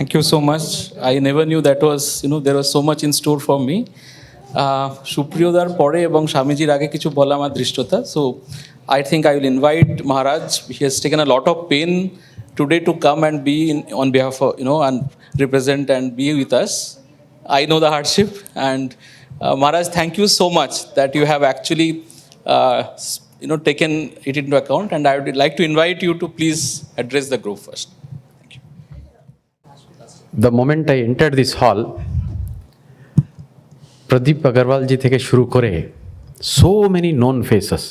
Thank you so much. I never knew that was, there was so much in store for me. সুপ্রিয়দার পরে এবং স্বামীজির আগে কিছু বলা আমার দৃষ্টতা. So I think I will invite Maharaj. He has taken a lot of pain today to come and be on behalf of, and represent and be with us. I know the hardship, and Maharaj, thank you so much that you have actually, taken it into account, and I would like to invite you to please address the group first. The moment I entered this hall, Pradeep Agarwal ji theke shuru kore, so many known faces.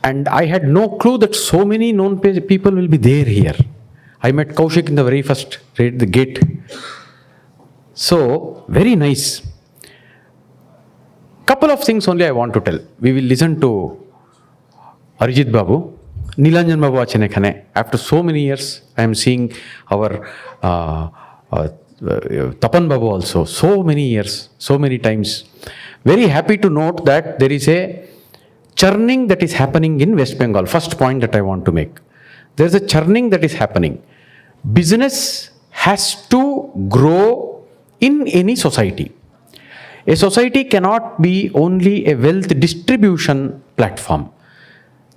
And I had no clue that so many known people will be there here. I met Kaushik in the very first, right, the gate. So, very nice. Couple of things only I want to tell. We will listen to Arijit Babu. Nilanjan Babu achen ekhane. After so many years, I am seeing our Tapan Babu also. So many years, so many times. Very happy to note that there is a churning that is happening in West Bengal. First point that I want to make. There is a churning that is happening. Business has to grow in any society. A society cannot be only a wealth distribution platform.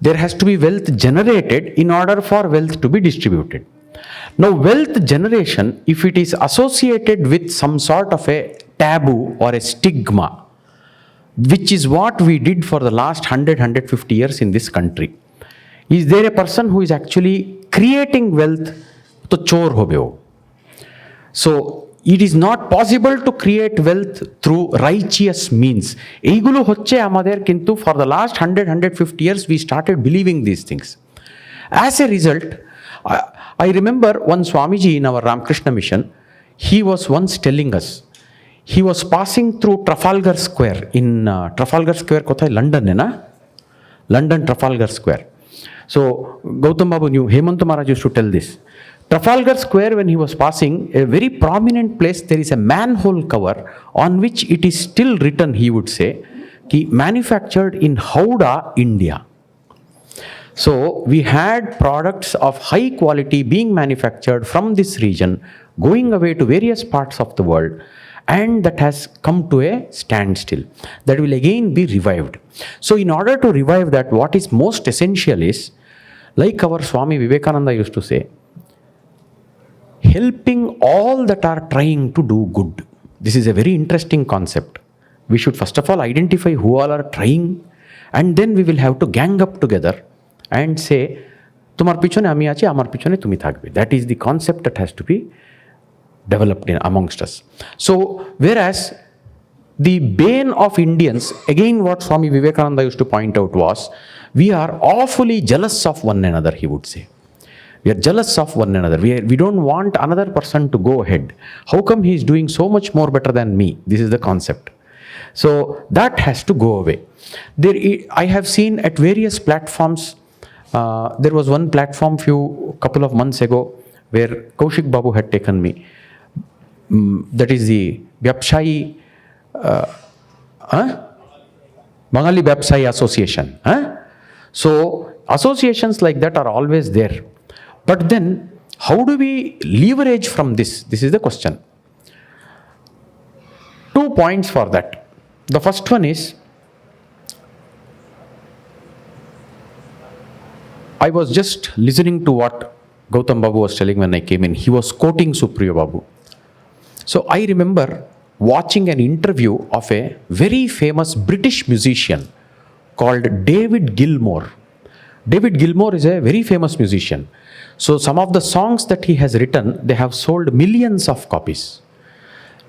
There has to be wealth generated in order for wealth to be distributed. Now, wealth generation, if it is associated with some sort of a taboo or a stigma, which is what we did for the last 100-150 years in this country, is there a person who is actually creating wealth? To chor hobe ho. So, it is not possible to create wealth through righteous means. Eigulo hocche amader, kintu for the last 100-150 years we started believing these things. As a result, I remember one Swamiji in our Ramakrishna mission, he was once telling us, he was passing through Trafalgar Square in Trafalgar Square kothay London na? London Trafalgar Square. So Gautam Babu knew, Hemant Maharaj used to tell this. Trafalgar Square, when he was passing, a very prominent place, there is a manhole cover on which it is still written, he would say, ki manufactured in Howrah, India. So we had products of high quality being manufactured from this region, going away to various parts of the world, and that has come to a standstill. That will again be revived. So in order to revive that, what is most essential is, like our Swami Vivekananda used to say, helping all that are trying to do good. This is a very interesting concept. We should first of all identify who all are trying, and then we will have to gang up together and say, Tumar pichone ami achi, amar pichone tumi thakbe. That is the concept that has to be developed amongst us. So, whereas the bane of Indians, again what Swami Vivekananda used to point out was, we are awfully jealous of one another, he would say. We are jealous of one another. We don't want another person to go ahead. How come he is doing so much more better than me? This is the concept. So that has to go away. I have seen at various platforms, there was one platform couple of months ago where Kaushik Babu had taken me. That is the Vyapshayi, Bengali Vyapshayi Association. So associations like that are always there. But then, how do we leverage from this? This is the question. 2 points for that. The first one is, I was just listening to what Gautam Babu was telling when I came in. He was quoting Supriya Babu. So I remember watching an interview of a very famous British musician called David Gilmour. David Gilmour is a very famous musician. So some of the songs that he has written, they have sold millions of copies.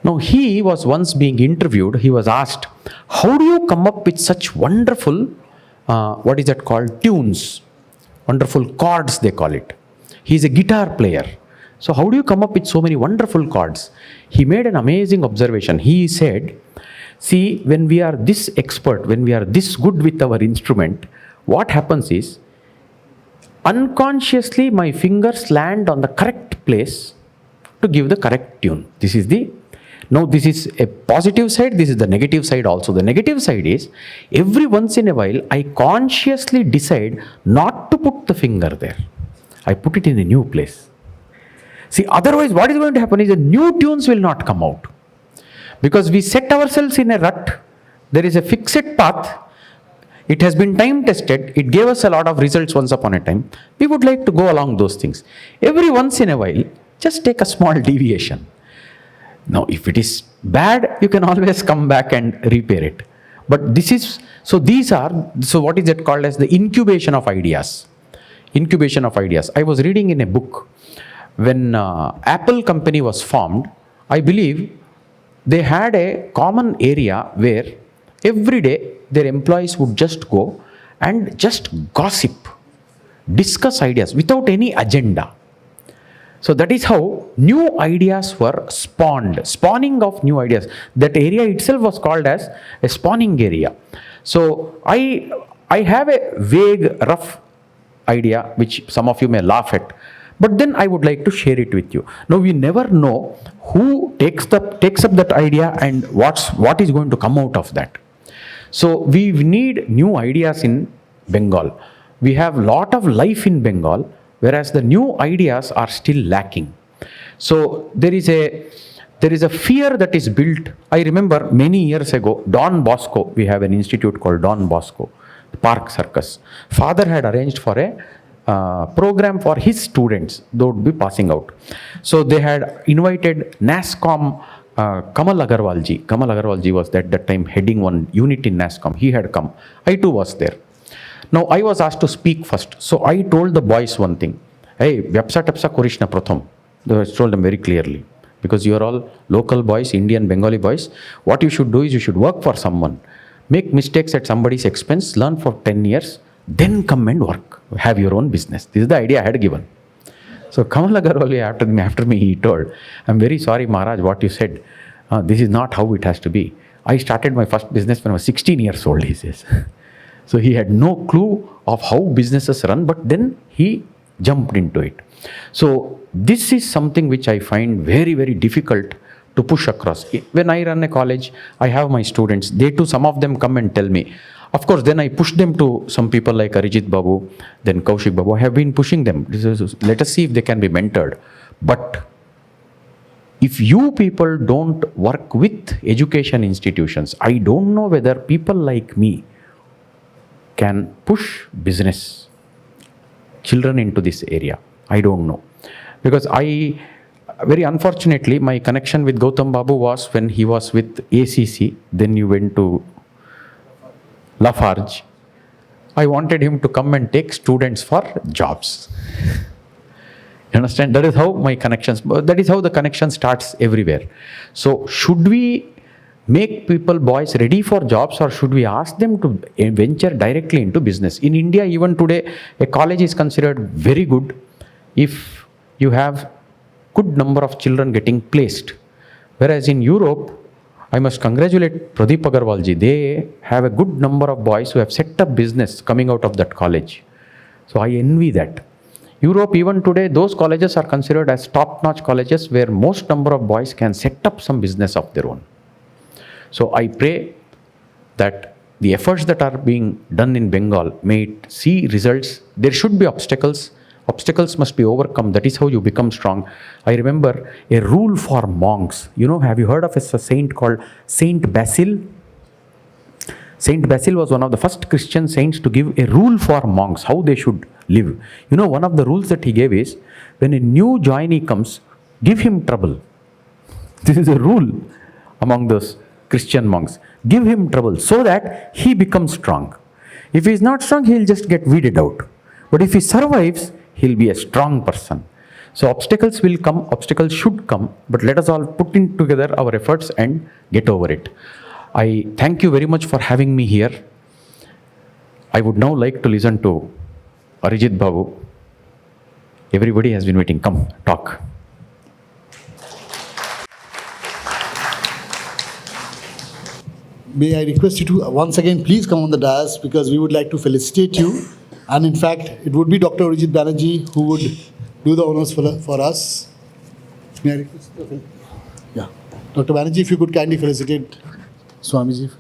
Now he was once being interviewed, he was asked, how do you come up with such wonderful, what is that called, tunes, wonderful chords they call it. He is a guitar player. So how do you come up with so many wonderful chords? He made an amazing observation. He said, see, when we are this expert, when we are this good with our instrument, what happens is, unconsciously my fingers land on the correct place to give the correct tune. This is a positive side, this is the negative side also. The negative side is, every once in a while I consciously decide not to put the finger there. I put it in a new place. See, otherwise what is going to happen is the new tunes will not come out. Because we set ourselves in a rut. There is a fixed path. It has been time tested. It gave us a lot of results once upon a time. We would like to go along those things. Every once in a while, just take a small deviation. Now, if it is bad, you can always come back and repair it. But this is, so what is it called as the incubation of ideas? Incubation of ideas. I was reading in a book, when Apple company was formed, I believe they had a common area where every day their employees would just go and just gossip, discuss ideas without any agenda. So that is how new ideas were spawned, spawning of new ideas. That area itself was called as a spawning area. So I have a vague, rough idea, which some of you may laugh at, but then I would like to share it with you. Now, we never know who takes up that idea and what is going to come out of that. So we need new ideas in Bengal. We have lot of life in Bengal, whereas the new ideas are still lacking. So there is a fear that is built. I remember many years ago, Don Bosco, we have an institute called Don Bosco, Park Circus. Father had arranged for a program for his students, they would be passing out. So they had invited NASSCOM, Kamal Agarwalji. Kamal Agarwalji was at that time heading one unit in NASSCOM. He had come. I too was there. Now, I was asked to speak first. So I told the boys one thing. Hey, Vyapsa Tapsa Korishna Pratham. I told them very clearly. Because you are all local boys, Indian, Bengali boys. What you should do is you should work for someone. Make mistakes at somebody's expense, learn for 10 years, then come and work. Have your own business. This is the idea I had given. So Kamal Agarwal after me, he told, I'm very sorry, Maharaj, what you said. This is not how it has to be. I started my first business when I was 16 years old, he says. So he had no clue of how businesses run, but then he jumped into it. So this is something which I find very, very difficult to push across. When I run a college, I have my students. They too, some of them come and tell me. Of course, then I push them to some people like Arijit Babu, then Kaushik Babu. I have been pushing them. Let us see if they can be mentored. But if you people don't work with education institutions, I don't know whether people like me can push business children into this area. I don't know. Because very unfortunately, my connection with Gautam Babu was when he was with ACC, then you went to Lafarge. I wanted him to come and take students for jobs. You understand? That is how the connection starts everywhere. So should we make boys ready for jobs, or should we ask them to venture directly into business? In India, even today, a college is considered very good if you have good number of children getting placed. Whereas in Europe, I must congratulate Pradeep Agarwalji. They have a good number of boys who have set up business coming out of that college. So I envy that. Europe, even today, those colleges are considered as top-notch colleges where most number of boys can set up some business of their own. So I pray that the efforts that are being done in Bengal may see results. There should be obstacles. Obstacles must be overcome. That is how you become strong. I remember a rule for monks. Have you heard of a saint called Saint Basil? Saint Basil was one of the first Christian saints to give a rule for monks, how they should live. One of the rules that he gave is, when a new joinee comes, give him trouble. This is a rule among those Christian monks. Give him trouble so that he becomes strong. If he is not strong, he will just get weeded out. But if he survives, he will be a strong person. So obstacles will come, obstacles should come, but let us all put in together our efforts and get over it. I thank you very much for having me here. I would now like to listen to Arijit Babu. Everybody has been waiting. Come, talk. May I request you to once again please come on the dais, because we would like to felicitate you. And in fact, it would be Dr. Arijit Banerjee who would do the honors for us. May I request? Okay. Yeah. Dr. Banerjee, if you could kindly felicitate Swamiji.